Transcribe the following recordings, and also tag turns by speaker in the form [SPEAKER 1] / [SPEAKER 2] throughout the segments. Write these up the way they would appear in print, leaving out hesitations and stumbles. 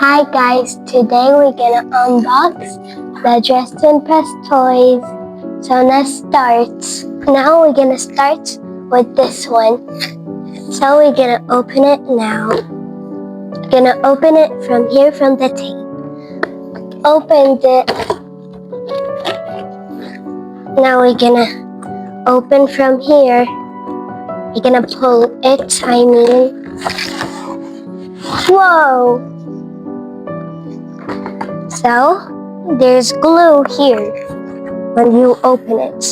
[SPEAKER 1] Hi guys, today we're gonna unbox the Dress to Impress toys. So let's start. Now we're gonna start with this one. So we're gonna open it now. We're gonna open it from here from the tape. Opened it. Now we're gonna open from here. We're gonna pull it, Whoa! So, there's glue here when you open it.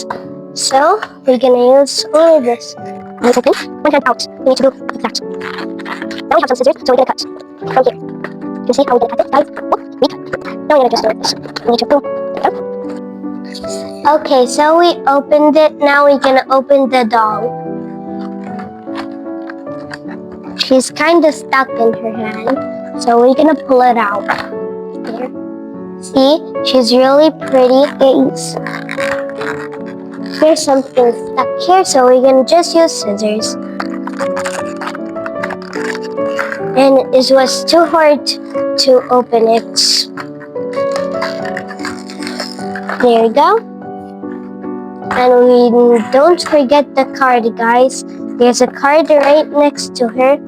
[SPEAKER 1] So, we're gonna use only this. One open, one hand out. We need to do that. Now we have some scissors, so we're gonna cut from here. You can see how we're gonna cut it, guys. Oh, we cut. Now we're gonna just do this. We need to pull it out. Okay, so we opened it. Now we're gonna open the doll. She's kind of stuck in her hand, so we're gonna pull it out. Here. See, she's really pretty face. There's something stuck here, so we're gonna just use scissors. And it was too hard to open it. There we go. And we don't forget the card, guys. There's a card right next to her.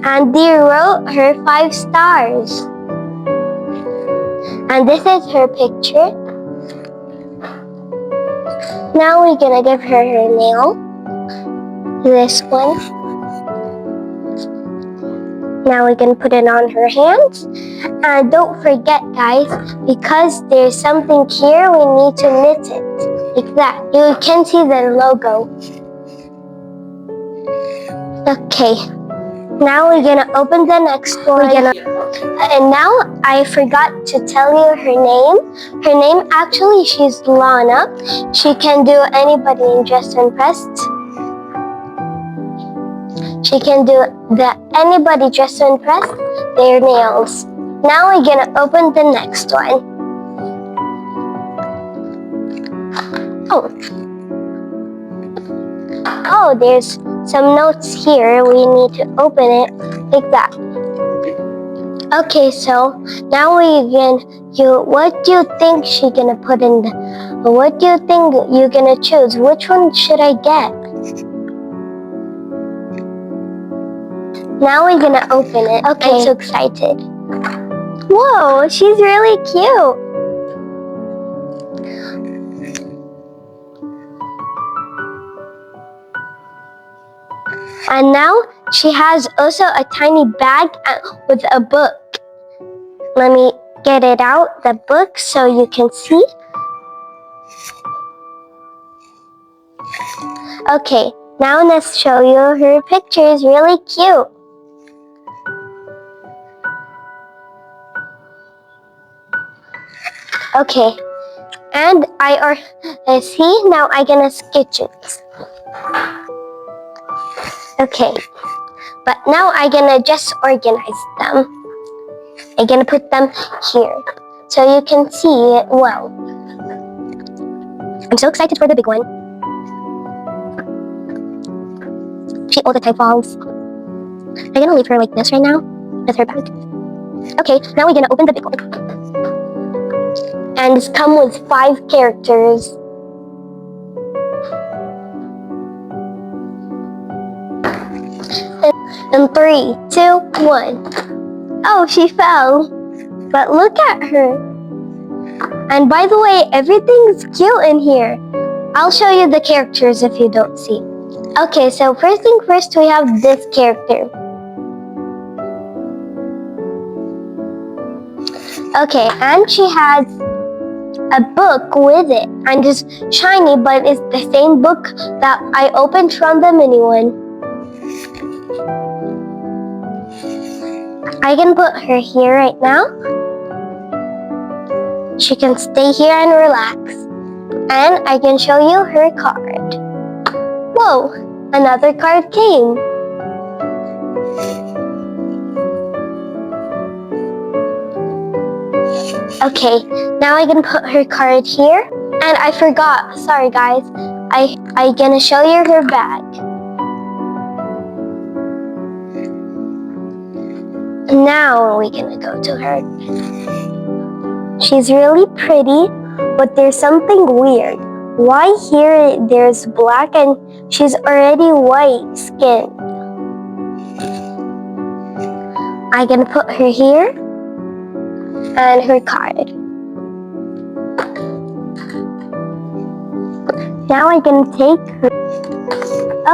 [SPEAKER 1] And they wrote her 5 stars. And this is her picture. Now we're gonna give her her nail. This one. Now we can put it on her hands. And don't forget, guys, because there's something here, we need to knit it. Like that. You can see the logo. Okay. Now we're gonna open the next one. And now I forgot to tell you her name. Her name, actually, she's Lana. She can do anybody in Dress to Impress. She can do anybody Dress to Impress their nails. Now we're gonna open the next one. Oh, there's some notes here. We need to open it like that. Okay, so now what do you think she's gonna put in what do you think you're gonna choose? Which one should I get? Now we're gonna open it. Okay. I'm so excited. Whoa, she's really cute. And now she has also a tiny bag with a book. Let me get it out, the book, so you can see. Okay, now let's show you her picture. It's really cute. Okay, and see, now I'm gonna sketch it. Okay, but now I'm gonna just organize them. I'm gonna put them here, so you can see it well. I'm so excited for the big one. She all the time falls. I'm gonna leave her like this right now, with her bag. Okay, now we're gonna open the big one. And it's come with 5 characters. And 3, 2, 1. Oh, she fell. But look at her. And by the way, everything's cute in here. I'll show you the characters if you don't see. Okay, so first thing first, we have this character. Okay, and she has a book with it. And it's shiny, but it's the same book that I opened from the mini one. I can put her here right now. She can stay here and relax. And I can show you her card. Whoa, another card came. Okay, now I can put her card here. And I forgot, sorry guys, I gonna show you her bag. Now we're gonna go to her. She's really pretty, but there's something weird. Why here there's black and she's already white skin? I'm gonna put her here and her card. Now I'm gonna take her.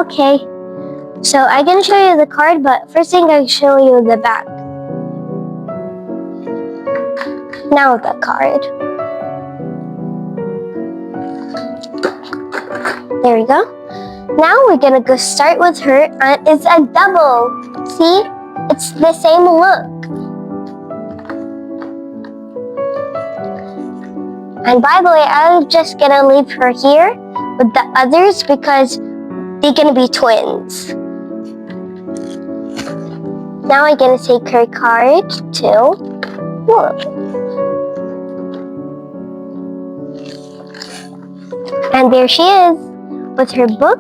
[SPEAKER 1] Okay, so I'm gonna show you the card, but first thing I'll show you the back. Now the card. There we go. Now we're gonna go start with her, and it's a double. See? It's the same look. And by the way, I'm just gonna leave her here with the others because they're gonna be twins. Now I'm gonna take her card too. Whoa. And there she is with her book.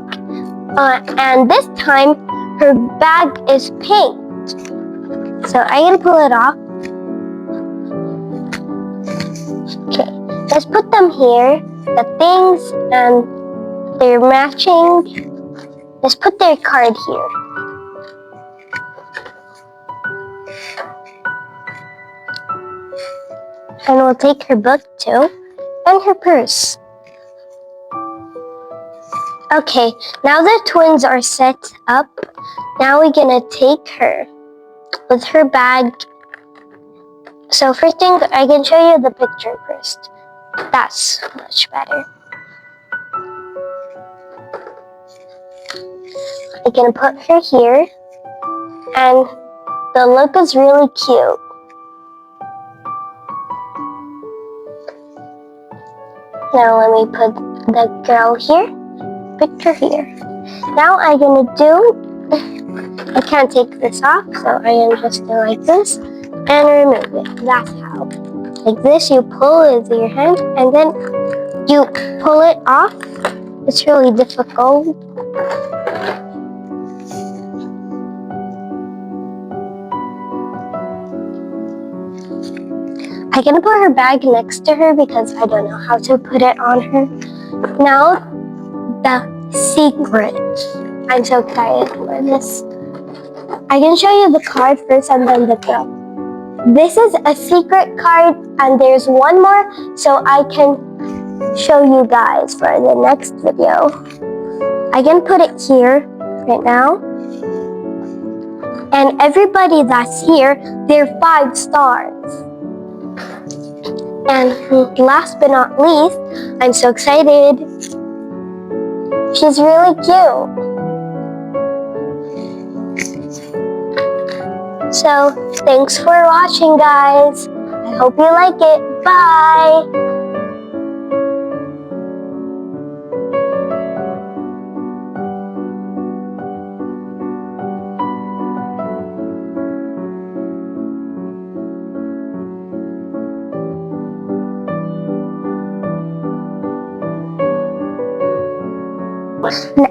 [SPEAKER 1] And this time her bag is pink. So I'm gonna pull it off. Okay, let's put them here. The things and they're matching. Let's put their card here. And we'll take her book too and her purse. Okay, now the twins are set up. Now we're gonna take her with her bag. So first thing, I can show you the picture first. That's much better. I'm gonna put her here, and the look is really cute. Now let me put the girl here, picture here. Now I'm gonna do, I can't take this off, so I am just doing like this and remove it. That's how. Like this, you pull with your hand and then you pull it off. It's really difficult. I'm gonna put her bag next to her because I don't know how to put it on her. Now, the secret. I'm so excited for this. I can show you the card first and then the girl. This is a secret card and there's one more so I can show you guys for the next video. I can put it here right now. And everybody that's here, they're 5 stars. And last but not least, I'm so excited. She's really cute. So, thanks for watching, guys. I hope you like it. Bye!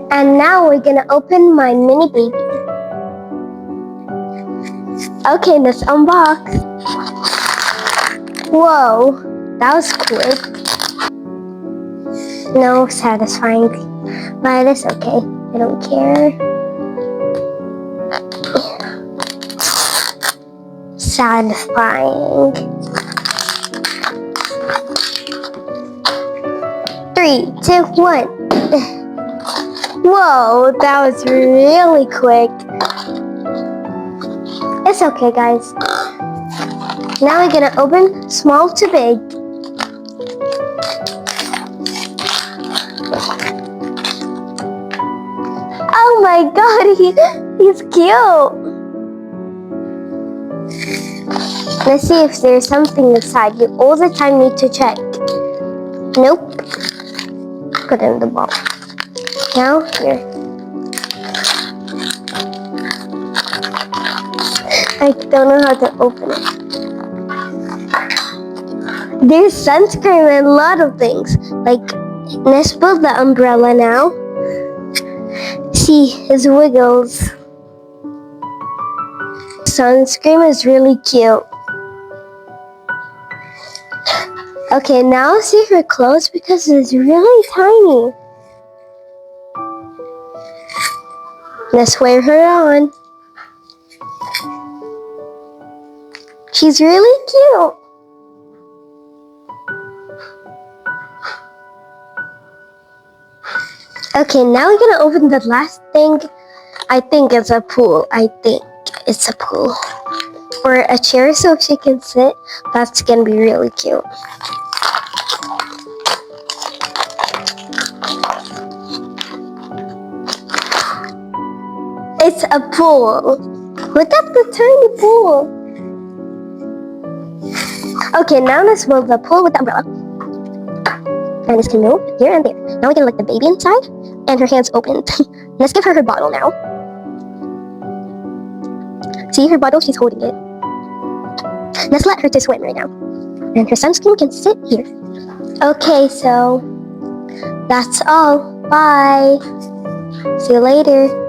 [SPEAKER 1] And now we're gonna open my mini baby. Okay, let's unbox. Whoa, that was quick. No satisfying, but it's okay. I don't care. Satisfying. 3, 2, 1. Whoa, that was really quick. It's okay, guys. Now we're gonna open small to big. Oh my god, he's cute. Let's see if there's something inside. You all the time need to check. Nope. Put in the ball. Now here. I don't know how to open it. There's sunscreen and a lot of things. Like, let's build the umbrella now. See, his wiggles. sunscreen is really cute. Okay, now see her clothes because it's really tiny. Let's wear her on. She's really cute. Okay, now we're gonna open the last thing. I think it's a pool. I think it's a pool. Or a chair so she can sit. That's gonna be really cute. It's a pool. Look at the tiny pool. Okay, now let's build the pool with the umbrella. And this can move here and there. Now we're gonna let the baby inside and her hands opened. Let's give her her bottle now. See her bottle? She's holding it. Let's let her to swim right now. And her sunscreen can sit here. Okay, so that's all. Bye. See you later.